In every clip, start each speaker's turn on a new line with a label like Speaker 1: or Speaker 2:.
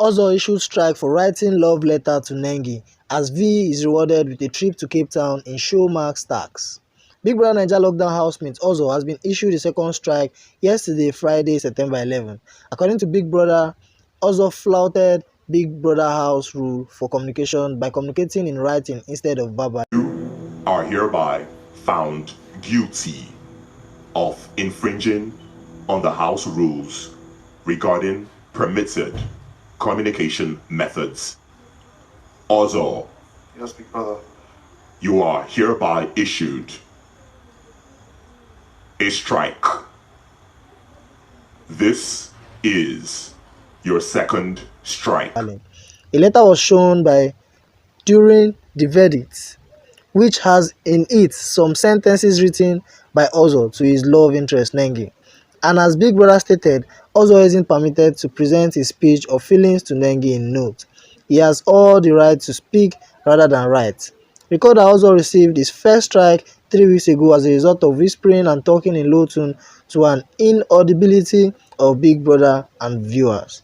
Speaker 1: Also issued strike for writing love letter to Nengi as V is rewarded with a trip to Cape Town in Showmax tax. Big Brother Naija lockdown housemate also has been issued a second strike yesterday, Friday, September 11. According to Big Brother, also flouted Big Brother house rule for communication by communicating in writing instead of verbal.
Speaker 2: You are hereby found guilty of infringing on the house rules regarding permitted communication methods. Also,
Speaker 3: yes, Big Brother,
Speaker 2: you are hereby issued a strike. This is your second strike.
Speaker 1: A letter was shown by during the verdict, which has in it some sentences written by Ozo to his love interest Nengi. And as Big Brother stated, Ozo isn't permitted to present his speech or feelings to Nengi in note. He has all the right to speak rather than write. Recall that Ozo received his first strike 3 weeks ago as a result of whispering and talking in low tone to an inaudibility of Big Brother and viewers.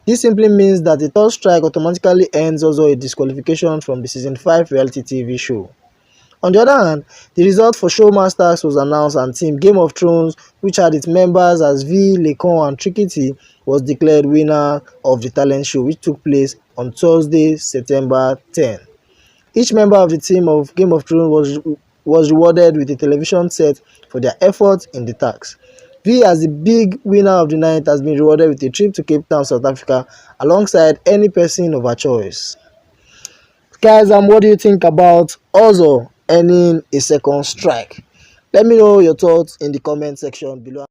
Speaker 1: This simply means that the third strike automatically ends also a disqualification from the season 5 reality TV show. On the other hand, the result for Showmasters was announced and Team Game of Thrones, which had its members as V, Lekon and Trikiti, was declared winner of the talent show, which took place on Thursday, September 10. Each member of the team of Game of Thrones was rewarded with a television set for their efforts in the task. V, as the big winner of the night, has been rewarded with a trip to Cape Town, South Africa, alongside any person of her choice. Guys, what do you think about Ozo earning a second strike? Let me know your thoughts in the comment section below.